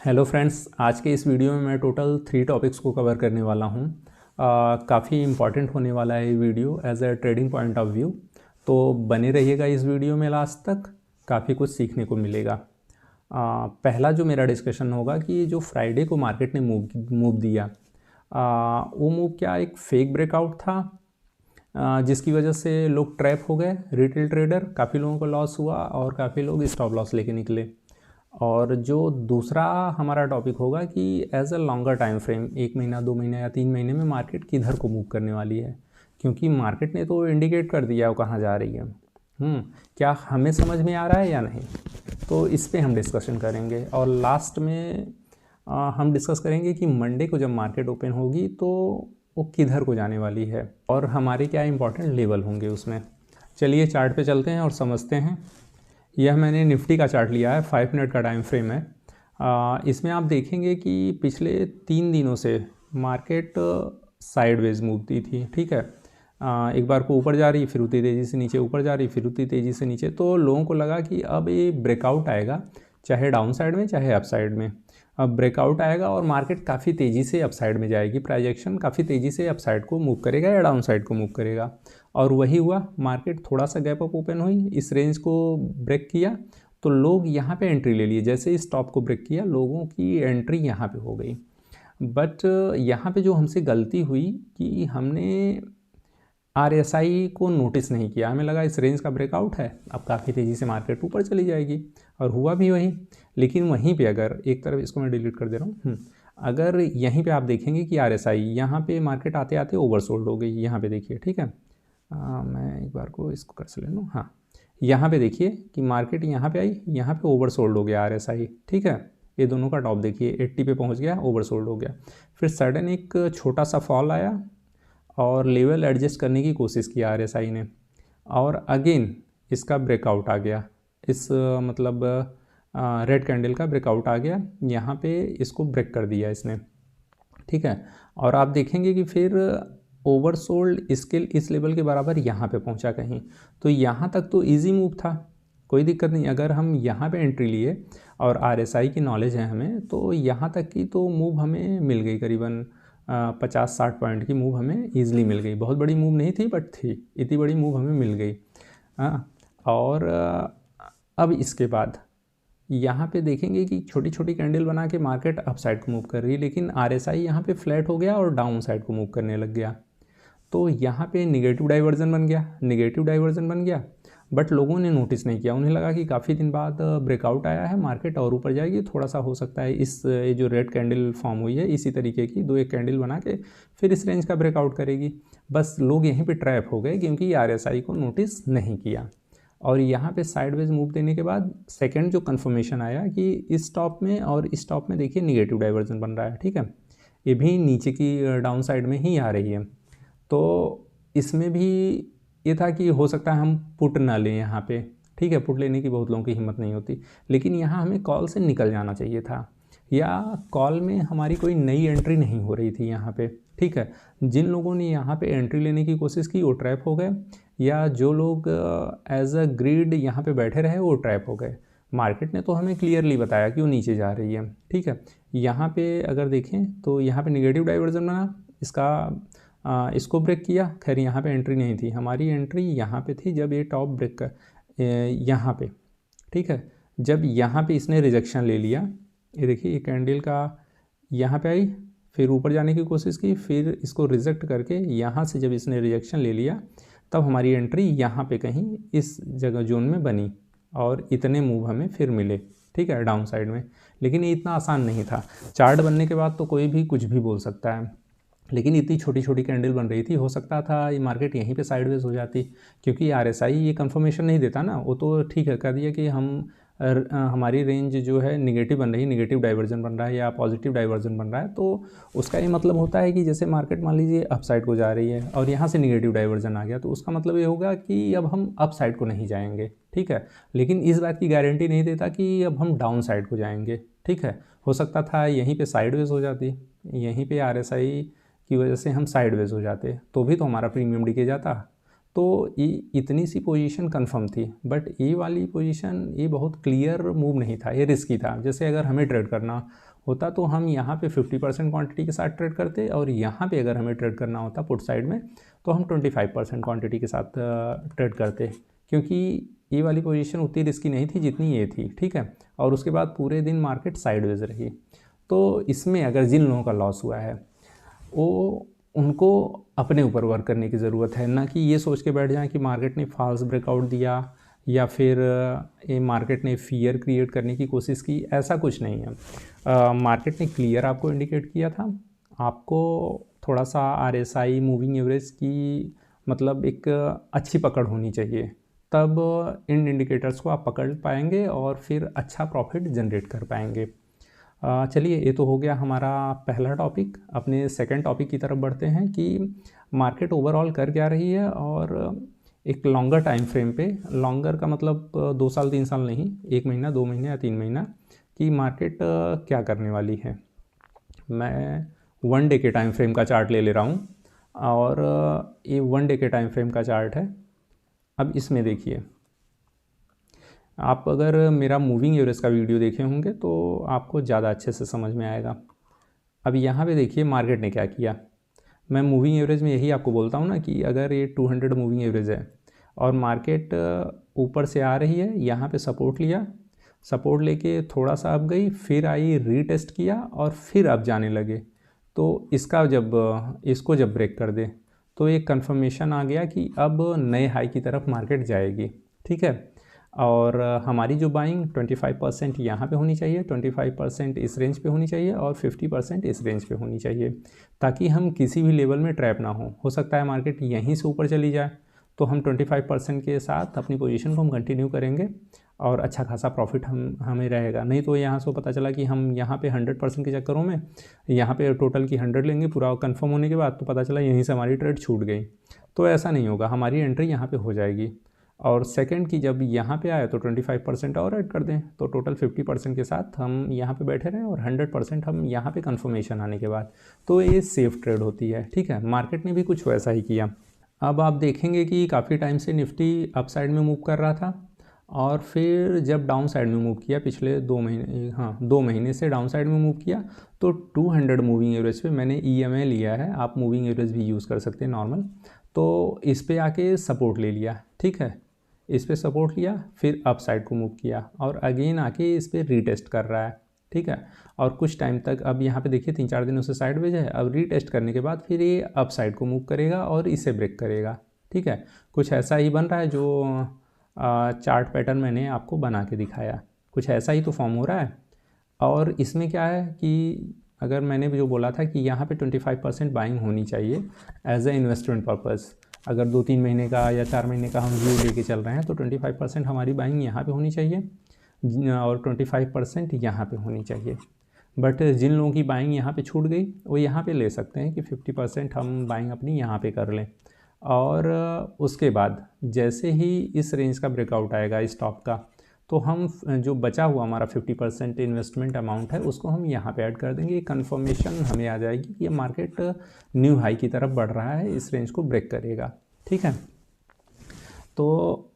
Hello friends, आज के इस वीडियो में मैं टोटल 3 टॉपिक्स को कवर करने वाला हूँ। काफ़ी इम्पॉर्टेंट होने वाला है ये video as a trading point of view. तो बने रहिएगा इस वीडियो में लास्ट तक, काफ़ी कुछ सीखने को मिलेगा। पहला जो मेरा डिस्कशन होगा कि जो फ्राइडे को मार्केट ने मूव दिया, वो मूव क्या एक फेक ब्रेकआउट था, जिसकी वजह से लोग ट्रैप हो गए। रिटेल ट्रेडर, काफ़ी लोगों को लॉस हुआ और काफ़ी लोग स्टॉप लॉस लेके निकले। और जो दूसरा हमारा टॉपिक होगा कि as a longer time frame, 1 महीना 2 महीना या 3 महीने में मार्केट किधर को मूव करने वाली है, क्योंकि मार्केट ने तो इंडिकेट कर दिया वो कहाँ जा रही है। क्या हमें समझ में आ रहा है या नहीं, तो इस पे हम डिस्कशन करेंगे। और लास्ट में हम डिस्कस करेंगे कि मंडे को जब मार्केट ओपन होगी तो वो किधर को जाने वाली है और हमारे क्या इंपॉर्टेंट लेवल होंगे उसमें। चलिए चार्ट पे चलते हैं और समझते हैं। यह मैंने निफ्टी का चार्ट लिया है, 5 मिनट का टाइम फ्रेम है। इसमें आप देखेंगे कि पिछले 3 दिनों से मार्केट साइडवेज मूव दी थी। ठीक है, एक बार को ऊपर जा रही, फिर उतनी तेज़ी से नीचे, ऊपर जा रही, फिर उतनी तेज़ी से नीचे। तो लोगों को लगा कि अब ये ब्रेकआउट आएगा, चाहे डाउन साइड में चाहे अप साइड में। अब ब्रेकआउट आएगा और मार्केट काफ़ी तेज़ी से अप साइड में जाएगी, प्राइजेक्शन काफ़ी तेज़ी से अप साइड को मूव करेगा या डाउन साइड को मूव करेगा। और वही हुआ, मार्केट थोड़ा सा गैप अप ओपन हुई, इस रेंज को ब्रेक किया तो लोग यहाँ पे एंट्री ले लिए। जैसे इस टॉप को ब्रेक किया, लोगों की एंट्री यहाँ पे हो गई। बट यहाँ पे जो हमसे गलती हुई कि हमने RSI को नोटिस नहीं किया। हमें लगा इस रेंज का ब्रेकआउट है, अब काफ़ी तेज़ी से मार्केट ऊपर चली जाएगी, और हुआ भी वही। लेकिन वहीं पे अगर एक तरफ, इसको मैं डिलीट कर दे रहा हूँ, अगर यहीं पे आप देखेंगे कि RSI यहाँ पे मार्केट आते आते ओवरसोल्ड हो गई। यहाँ पे देखिए, ठीक है, मैं एक बार को इसको कर से ले लूँ। हाँ, यहाँ पे देखिए कि मार्केट यहाँ पे आई, यहाँ पे ओवरसोल्ड हो गया RSI। ठीक है, ये दोनों का टॉप देखिए 80 पे पहुँच गया, ओवरसोल्ड हो गया। फिर सडन एक छोटा सा फॉल आया और लेवल एडजस्ट करने की कोशिश की RSI ने, और अगेन इसका ब्रेकआउट आ गया। इस मतलब रेड कैंडल का ब्रेकआउट आ गया, यहाँ पे इसको ब्रेक कर दिया इसने। ठीक है, और आप देखेंगे कि फिर ओवरसोल्ड इसके इस लेवल के बराबर यहाँ पे पहुँचा कहीं। तो यहाँ तक तो इजी मूव था, कोई दिक्कत नहीं। अगर हम यहाँ पे एंट्री लिए और RSI की नॉलेज है हमें, तो यहाँ तक की तो मूव हमें मिल गई, करीबन 50-60 पॉइंट की मूव हमें ईजिली मिल गई। बहुत बड़ी मूव नहीं थी, बट थी, इतनी बड़ी मूव हमें मिल गई। हाँ, और अब इसके बाद यहाँ पे देखेंगे कि छोटी छोटी कैंडल बना के मार्केट अप साइड को मूव कर रही है, लेकिन RSI यहाँ पे फ्लैट हो गया और डाउन साइड को मूव करने लग गया। तो यहाँ पे निगेटिव डाइवर्जन बन गया, निगेटिव डाइवर्जन बन गया। बट लोगों ने नोटिस नहीं किया, उन्हें लगा कि काफ़ी दिन बाद ब्रेकआउट आया है, मार्केट और ऊपर जाएगी। थोड़ा सा हो सकता है इस ये जो रेड कैंडल फॉर्म हुई है, इसी तरीके की 2 एक कैंडल बना के फिर इस रेंज का ब्रेकआउट करेगी। बस लोग यहीं पे ट्रैप हो गए, क्योंकि RSI को नोटिस नहीं किया। और यहाँ पे साइडवेज मूव देने के बाद सेकंड जो कंफर्मेशन आया कि इस टॉप में और इस टॉप में देखिए निगेटिव डाइवर्जन बन रहा है। ठीक है, ये भी नीचे की डाउन साइड में ही आ रही है। तो इसमें भी ये था कि हो सकता है हम पुट ना लें यहाँ पे। ठीक है, पुट लेने की बहुत लोगों की हिम्मत नहीं होती, लेकिन यहाँ हमें कॉल से निकल जाना चाहिए था, या कॉल में हमारी कोई नई एंट्री नहीं हो रही थी यहाँ पे। ठीक है, जिन लोगों ने यहाँ पे एंट्री लेने की कोशिश की वो ट्रैप हो गए, या जो लोग एज अ ग्रीड यहाँ पे बैठे रहे वो ट्रैप हो गए। मार्केट ने तो हमें क्लियरली बताया कि वो नीचे जा रही है। ठीक है, यहाँ पे अगर देखें तो यहाँ पे निगेटिव डाइवर्जन बना, इसको ब्रेक किया। खैर यहाँ पे एंट्री नहीं थी, हमारी एंट्री यहाँ पे थी जब ये टॉप ब्रेक कर यहाँ पे। ठीक है, जब यहाँ पे इसने रिजेक्शन ले लिया, ये देखिए ये कैंडल का यहाँ पे आई, फिर ऊपर जाने की कोशिश की, फिर इसको रिजेक्ट करके यहाँ से जब इसने रिजेक्शन ले लिया, तब हमारी एंट्री यहाँ पे कहीं इस जगह जोन में बनी और इतने मूव हमें फिर मिले। ठीक है, डाउन साइड में। लेकिन ये इतना आसान नहीं था। चार्ट बनने के बाद तो कोई भी कुछ भी बोल सकता है, लेकिन इतनी छोटी छोटी कैंडल बन रही थी, हो सकता था ये मार्केट यहीं पे साइडवेज हो जाती, क्योंकि RSI ये कंफर्मेशन नहीं देता ना। वो तो ठीक है, कह दिया कि हमारी रेंज जो है निगेटिव बन रही है, निगेटिव डाइवर्जन बन रहा है या पॉजिटिव डाइवर्जन बन रहा है, तो उसका ये मतलब होता है कि जैसे मार्केट मान लीजिए अप साइड को जा रही है और यहाँ से निगेटिव डाइवर्जन आ गया, तो उसका मतलब ये होगा कि अब हम अप साइड को नहीं जाएंगे। ठीक है, लेकिन इस बात की गारंटी नहीं देता कि अब हम डाउन साइड को जाएंगे। ठीक है, हो सकता था यहीं पे साइडवेज हो जाती, यहीं पे RSI की वजह से हम साइडवेज हो जाते, तो भी तो हमारा प्रीमियम डिके जाता। तो ये इतनी सी पोजीशन कंफर्म थी, बट ये वाली पोजीशन ये बहुत क्लियर मूव नहीं था, ये रिस्की था। जैसे अगर हमें ट्रेड करना होता तो हम यहाँ पे 50% क्वांटिटी के साथ ट्रेड करते, और यहाँ पे अगर हमें ट्रेड करना होता पुट साइड में तो हम 25% क्वांटिटी के साथ ट्रेड करते, क्योंकि ये वाली पोजीशन उतनी रिस्की नहीं थी जितनी ये थी, ठीक है। और उसके बाद पूरे दिन मार्केट साइडवेज रही। तो इसमें अगर जिन लोगों का लॉस हुआ है वो उनको अपने ऊपर वर्क करने की ज़रूरत है, ना कि ये सोच के बैठ जाएं कि मार्केट ने फॉल्स ब्रेकआउट दिया या फिर ये मार्केट ने फियर क्रिएट करने की कोशिश की। ऐसा कुछ नहीं है। मार्केट ने क्लियर आपको इंडिकेट किया था, आपको थोड़ा सा RSI मूविंग एवरेज की मतलब एक अच्छी पकड़ होनी चाहिए, तब इन इंडिकेटर्स को आप पकड़ पाएंगे और फिर अच्छा प्रॉफिट जनरेट कर पाएंगे। चलिए, ये तो हो गया हमारा पहला टॉपिक। अपने सेकंड टॉपिक की तरफ बढ़ते हैं कि मार्केट ओवरऑल कर क्या रही है, और एक लॉन्गर टाइम फ्रेम पे, लॉन्गर का मतलब 2 साल 3 साल नहीं, 1 महीना 2 महीने या 3 महीना कि मार्केट क्या करने वाली है। मैं 1 डे के टाइम फ्रेम का चार्ट ले रहा हूँ, और ये 1 डे के टाइम फ्रेम का चार्ट है। अब इसमें देखिए, आप अगर मेरा मूविंग एवरेज का वीडियो देखे होंगे तो आपको ज़्यादा अच्छे से समझ में आएगा। अब यहाँ पे देखिए मार्केट ने क्या किया। मैं मूविंग एवरेज में यही आपको बोलता हूँ ना कि अगर ये 200 मूविंग एवरेज है और मार्केट ऊपर से आ रही है, यहाँ पे सपोर्ट लिया, सपोर्ट लेके थोड़ा सा अप गई, फिर आई, रीटेस्ट किया और फिर अप जाने लगे, तो इसको जब ब्रेक कर दे तो एक कंफर्मेशन आ गया कि अब नए हाई की तरफ मार्केट जाएगी, ठीक है। और हमारी जो बाइंग 25% यहाँ पे होनी चाहिए, 25% इस रेंज पे होनी चाहिए और 50% इस रेंज पे होनी चाहिए, ताकि हम किसी भी लेवल में ट्रैप ना हो सकता है मार्केट यहीं से ऊपर चली जाए, तो हम 25% के साथ अपनी पोजीशन को हम कंटिन्यू करेंगे और अच्छा खासा प्रॉफिट हमें रहेगा। नहीं तो यहाँ से पता चला कि हम यहाँ पे 100% के चक्करों में यहाँ पे टोटल की 100 लेंगे पूरा कंफर्म होने के बाद, तो पता चला यहीं से हमारी ट्रेड छूट गई। तो ऐसा नहीं होगा, हमारी एंट्री यहाँ पे हो जाएगी। और सेकंड की जब यहाँ पे आए तो 25% और ऐड कर दें, तो टोटल 50% के साथ हम यहाँ पे बैठे रहें और 100% हम यहाँ पे कंफर्मेशन आने के बाद, तो ये सेफ ट्रेड होती है, ठीक है। मार्केट ने भी कुछ वैसा ही किया। अब आप देखेंगे कि काफ़ी टाइम से निफ्टी अप साइड में मूव कर रहा था, और फिर जब डाउन साइड में मूव किया पिछले 2 महीने से डाउन साइड में मूव किया, तो 200 मूविंग एवरेज पे मैंने EMA लिया है, आप मूविंग एवरेज भी यूज़ कर सकते हैं नॉर्मल। तो इस पे आके सपोर्ट ले लिया, ठीक है, इस पे सपोर्ट लिया, फिर अप साइड को मूव किया और अगेन आके इस पे रीटेस्ट कर रहा है, ठीक है। और कुछ टाइम तक, अब यहाँ पे देखिए 3-4 दिनों से साइडवेज है, अब रीटेस्ट करने के बाद फिर ये अप साइड को मूव करेगा और इसे ब्रेक करेगा, ठीक है। कुछ ऐसा ही बन रहा है जो चार्ट पैटर्न मैंने आपको बना के दिखाया, कुछ ऐसा ही तो फॉर्म हो रहा है। और इसमें क्या है कि अगर मैंने जो बोला था कि यहाँ पे 25% बाइंग होनी चाहिए एज ए इन्वेस्टमेंट पर्पज़, अगर 2-3 महीने का या 4 महीने का हम व्यू लेके चल रहे हैं तो 25% हमारी बाइंग यहाँ पे होनी चाहिए और 25% यहाँ पे होनी चाहिए। बट जिन लोगों की बाइंग यहाँ पे छूट गई वो यहाँ पे ले सकते हैं कि 50% हम बाइंग अपनी यहाँ पे कर लें, और उसके बाद जैसे ही इस रेंज का ब्रेकआउट आएगा इस टॉप का, तो हम जो बचा हुआ हमारा 50% इन्वेस्टमेंट अमाउंट है उसको हम यहाँ पे ऐड कर देंगे। कन्फर्मेशन हमें आ जाएगी कि ये मार्केट न्यू हाई की तरफ बढ़ रहा है, इस रेंज को ब्रेक करेगा, ठीक है। तो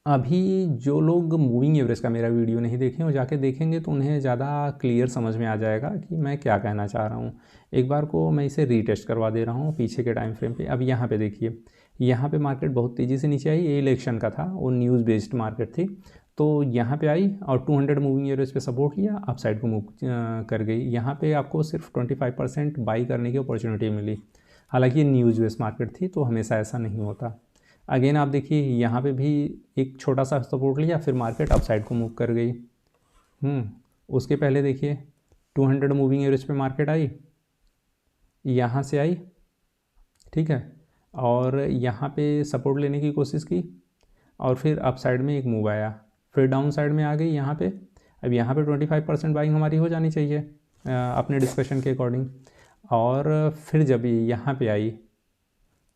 अभी जो लोग मूविंग एवरेज का मेरा वीडियो नहीं देखे वो जाके देखेंगे तो उन्हें ज़्यादा क्लियर समझ में आ जाएगा कि मैं क्या कहना चाह रहा हूँ। एक बार को मैं इसे रीटेस्ट करवा दे रहा हूँ पीछे के टाइम फ्रेम पे। अब यहाँ पे देखिए, यहाँ पे मार्केट बहुत तेज़ी से नीचे आई, ये इलेक्शन का था, वो न्यूज़ बेस्ड मार्केट थी, तो यहाँ पे आई और 200 मूविंग एवरेज पे सपोर्ट लिया, अप साइड को मूव कर गई। यहाँ पे आपको सिर्फ 25% बाई करने की अपॉर्चुनिटी मिली, हालांकि ये न्यूज़ बेस्ड मार्केट थी तो हमेशा ऐसा नहीं होता। अगेन आप देखिए यहाँ पे भी एक छोटा सा सपोर्ट लिया, फिर मार्केट अप साइड को मूव कर गई। उसके पहले देखिए 200 मूविंग एवरेज पे मार्केट आई, यहाँ से आई, ठीक है, और यहाँ पे सपोर्ट लेने की कोशिश की और फिर अप साइड में एक मूव आया, फिर डाउन साइड में आ गई यहाँ पे। अब यहाँ पे 25% बाइंग हमारी हो जानी चाहिए अपने डिस्कशन के अकॉर्डिंग। और फिर जब यहाँ पे आई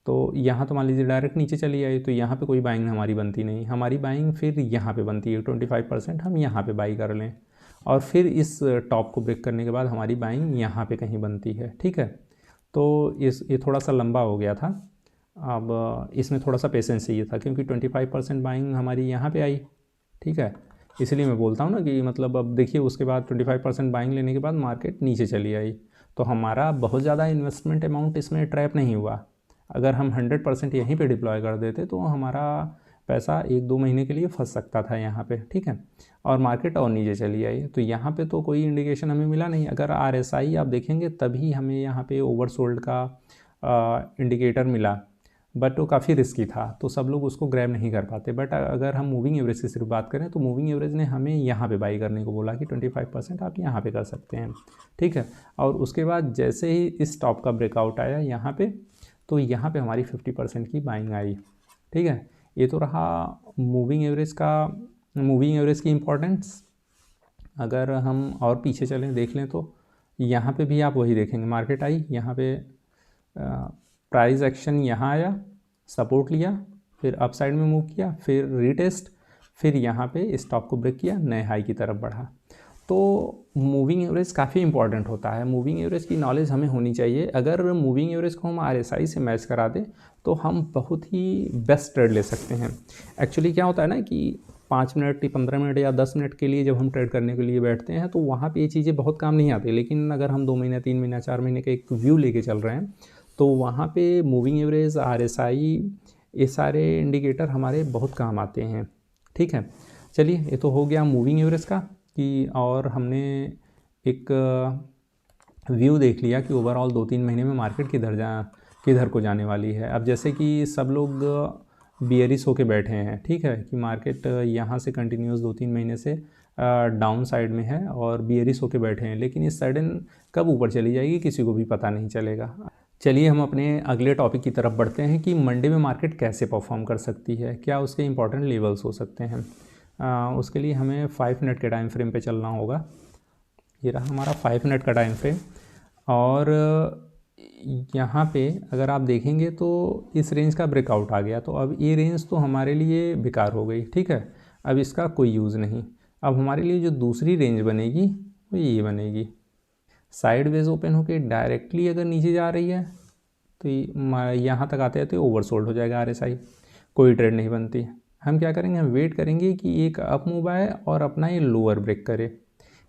तो यहाँ तो मान लीजिए डायरेक्ट नीचे चली आई, तो यहाँ पे कोई बाइंग हमारी बनती नहीं, हमारी बाइंग फिर यहाँ पे बनती है 25% हम यहाँ पे बाई कर लें, और फिर इस टॉप को ब्रेक करने के बाद हमारी बाइंग यहाँ पे कहीं बनती है, ठीक है। तो ये थोड़ा सा लंबा हो गया था, अब इसमें थोड़ा सा पेशेंस चाहिए था क्योंकि 25% बाइंग हमारी यहाँ पे आई, ठीक है। इसलिए मैं बोलता हूँ ना कि मतलब अब देखिए उसके बाद 25% बाइंग लेने के बाद मार्केट नीचे चली आई, तो हमारा बहुत ज़्यादा इन्वेस्टमेंट अमाउंट इसमें ट्रैप नहीं हुआ। अगर हम 100% यहीं पे डिप्लॉय कर देते तो हमारा पैसा 1-2 महीने के लिए फंस सकता था यहाँ पे, ठीक है, और मार्केट और नीचे चली आई। तो यहाँ पे तो कोई इंडिकेशन हमें मिला नहीं। अगर RSI आप देखेंगे तभी हमें यहाँ पे ओवरसोल्ड का इंडिकेटर मिला, बट वो काफ़ी रिस्की था, तो सब लोग उसको ग्रैब नहीं कर पाते। बट अगर हम मूविंग एवरेज की सिर्फ बात करें तो मूविंग एवरेज ने हमें यहाँ पे बाई करने को बोला कि 25% आप यहाँ पे कर सकते हैं, ठीक है। और उसके बाद जैसे ही इस टॉप का ब्रेकआउट आया यहाँ पे, तो यहाँ पे हमारी 50% की बाइंग आई, ठीक है। ये तो रहा मूविंग एवरेज की इम्पोर्टेंस। अगर हम और पीछे चलें देख लें तो यहाँ पे भी आप वही देखेंगे, मार्केट आई यहाँ पे, प्राइस एक्शन यहाँ आया, सपोर्ट लिया, फिर अप साइड में मूव किया, फिर रीटेस्ट, फिर यहाँ पे स्टॉक को ब्रेक किया, नए हाई की तरफ बढ़ा। तो मूविंग एवरेज काफ़ी इंपॉर्टेंट होता है, मूविंग एवरेज की नॉलेज हमें होनी चाहिए। अगर मूविंग एवरेज को हम RSI से मैच करा दें तो हम बहुत ही बेस्ट ट्रेड ले सकते हैं। एक्चुअली क्या होता है ना कि 5 मिनट, 15 मिनट या 10 मिनट के लिए जब हम ट्रेड करने के लिए बैठते हैं तो वहाँ पे ये चीज़ें बहुत काम नहीं आती, लेकिन अगर हम 2 महीने, 3 महीने, 4 महीने का एक व्यू लेके चल रहे हैं तो वहाँ पे मूविंग एवरेज, RSI, ये सारे इंडिकेटर हमारे बहुत काम आते हैं, ठीक है। चलिए, ये तो हो गया मूविंग एवरेज का कि, और हमने एक व्यू देख लिया कि ओवरऑल 2-3 महीने में मार्केट किधर को जाने वाली है। अब जैसे कि सब लोग बियरिश होके बैठे हैं, ठीक है, कि मार्केट यहाँ से कंटिन्यूस 2-3 महीने से डाउन साइड में है और बियरिश होके बैठे हैं, लेकिन इस सडन कब ऊपर चली जाएगी किसी को भी पता नहीं चलेगा। चलिए हम अपने अगले टॉपिक की तरफ बढ़ते हैं कि मंडे में मार्केट कैसे परफॉर्म कर सकती है, क्या उसके इंपॉर्टेंट लेवल्स हो सकते हैं। उसके लिए हमें 5 मिनट के टाइम फ्रेम पे चलना होगा। ये रहा हमारा 5 मिनट का टाइम फ्रेम, और यहाँ पे अगर आप देखेंगे तो इस रेंज का ब्रेकआउट आ गया, तो अब ये रेंज तो हमारे लिए बेकार हो गई, ठीक है, अब इसका कोई यूज़ नहीं। अब हमारे लिए जो दूसरी रेंज बनेगी वो ये बनेगी, साइडवेज ओपन होके डायरेक्टली अगर नीचे जा रही है तो यहाँ तक आते आते ओवरसोल्ड हो जाएगा RSI, कोई ट्रेड नहीं बनती। हम क्या करेंगे, हम वेट करेंगे कि एक अप मूव आए और अपना ये लोअर ब्रेक करे।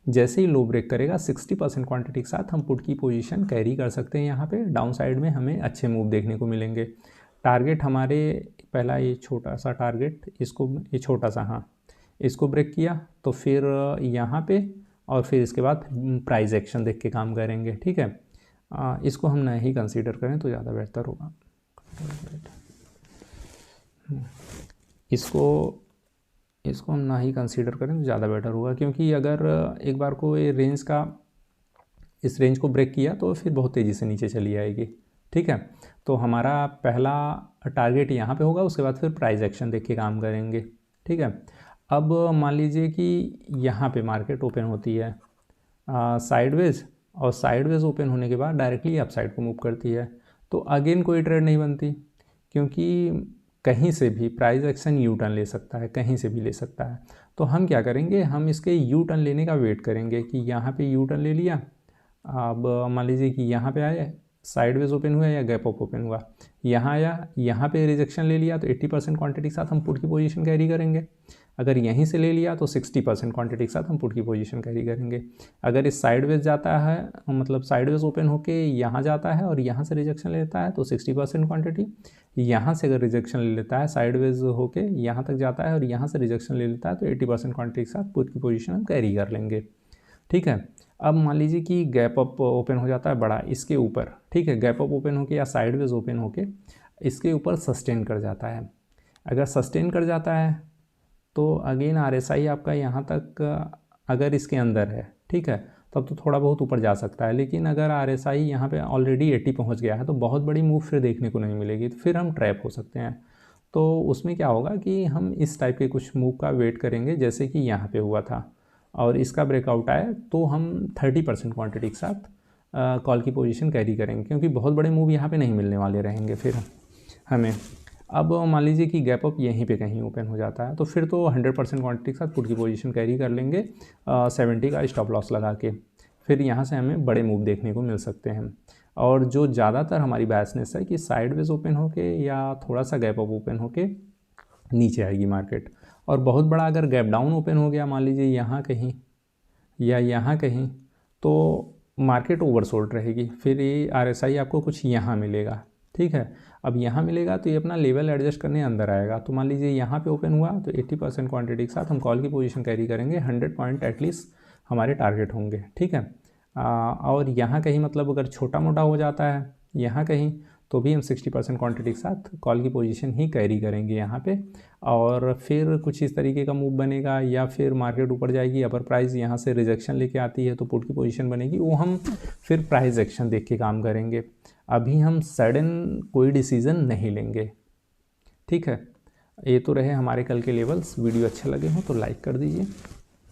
जैसे ही लो ब्रेक करेगा 60% क्वांटिटी के साथ हम पुट की पोजीशन कैरी कर सकते हैं। यहाँ पे डाउन साइड में हमें अच्छे मूव देखने को मिलेंगे। टारगेट हमारे पहला ये छोटा सा टारगेट, इसको ये छोटा सा, हाँ, इसको ब्रेक किया तो फिर यहाँ पे, और फिर इसके बाद प्राइस एक्शन देख के काम करेंगे, ठीक है। इसको हम नहीं कंसीडर करें तो ज़्यादा बेहतर होगा। इसको हम ना ही कंसीडर करें तो ज़्यादा बेटर होगा, क्योंकि अगर एक बार को ये इस रेंज को ब्रेक किया तो फिर बहुत तेज़ी से नीचे चली आएगी, ठीक है। तो हमारा पहला टारगेट यहाँ पे होगा, उसके बाद फिर प्राइस एक्शन देख के काम करेंगे, ठीक है। अब मान लीजिए कि यहाँ पे मार्केट ओपन होती है साइडवेज, और साइडवेज ओपन होने के बाद डायरेक्टली अप साइड को मूव करती है, तो अगेन कोई ट्रेड नहीं बनती, क्योंकि कहीं से भी प्राइस एक्शन यू टर्न ले सकता है, कहीं से भी ले सकता है। तो हम क्या करेंगे, हम इसके यू टर्न लेने का वेट करेंगे कि यहाँ पे यू टर्न ले लिया। अब मान लीजिए कि यहाँ पे आया, साइडवेज ओपन हुआ या गैप अप ओपन हुआ, यहाँ आया, यहाँ पे रिजेक्शन ले लिया तो 80% क्वांटिटी के साथ हम पुट की पोजीशन कैरी करेंगे। अगर यहीं से ले लिया तो 60% क्वांटिटी के साथ हम पुट की पोजीशन कैरी करेंगे। अगर इस साइडवेज जाता है, मतलब साइडवेज ओपन होके यहाँ जाता है और यहाँ से रिजेक्शन लेता है तो 60% क्वांटिटी, यहाँ से अगर रिजेक्शन ले लेता है, साइडवेज होके यहाँ तक जाता है और यहाँ से रिजेक्शन ले लेता है तो 80% क्वांटिटी के साथ पुट की पोजीशन हम कैरी कर लेंगे, ठीक है। अब मान लीजिए कि गैप अप ओपन हो जाता है बड़ा इसके ऊपर, ठीक है, गैप अप ओपन होके या साइडवेज ओपन होके इसके ऊपर सस्टेन कर जाता है। अगर सस्टेन कर जाता है तो अगेन RSI आपका यहाँ तक अगर इसके अंदर है, ठीक है, तब तो थोड़ा बहुत ऊपर जा सकता है, लेकिन अगर RSI यहाँ पे ऑलरेडी 80 पहुँच गया है तो बहुत बड़ी मूव फिर देखने को नहीं मिलेगी, तो फिर हम ट्रैप हो सकते हैं। तो उसमें क्या होगा कि हम इस टाइप के कुछ मूव का वेट करेंगे, जैसे कि यहाँ पे हुआ था, और इसका ब्रेकआउट आए तो हम 30% क्वांटिटी के साथ कॉल की पोजीशन कैरी करेंगे, क्योंकि बहुत बड़े मूव यहाँ पे नहीं मिलने वाले रहेंगे फिर हमें। अब मान लीजिए कि गैप अप यहीं पे कहीं ओपन हो जाता है तो फिर तो 100% क्वांटिटी के साथ पुट की पोजीशन कैरी कर लेंगे 70 का स्टॉप लॉस लगा के, फिर यहाँ से हमें बड़े मूव देखने को मिल सकते हैं। और जो ज़्यादातर हमारी बायसनेस है कि साइडवेज ओपन होके या थोड़ा सा गैप अप ओपन होके नीचे आएगी मार्केट, और बहुत बड़ा अगर गैप डाउन ओपन हो गया, मान लीजिए यहाँ कहीं या यहाँ कहीं, तो मार्केट ओवरसोल्ड रहेगी। फिर ये RSI आपको कुछ यहाँ मिलेगा, ठीक है। अब यहाँ मिलेगा तो ये अपना लेवल एडजस्ट करने अंदर आएगा। तो मान लीजिए यहाँ पे ओपन हुआ तो 80% क्वांटिटी के साथ हम कॉल की पोजीशन कैरी करेंगे, 100 पॉइंट एटलीस्ट हमारे टारगेट होंगे, ठीक है। और यहाँ कहीं मतलब अगर छोटा मोटा हो जाता है यहाँ कहीं, तो भी हम 60% क्वांटिटी के साथ कॉल की पोजीशन ही कैरी करेंगे यहाँ पे। और फिर कुछ इस तरीके का मूव बनेगा, या फिर मार्केट ऊपर जाएगी, अपर प्राइस यहाँ से रिजेक्शन लेके आती है तो पुट की पोजीशन बनेगी, वो हम फिर प्राइस एक्शन देख के काम करेंगे। अभी हम सडन कोई डिसीज़न नहीं लेंगे, ठीक है। ये तो रहे हमारे कल के लेवल्स। वीडियो अच्छे लगे हो तो लाइक कर दीजिए।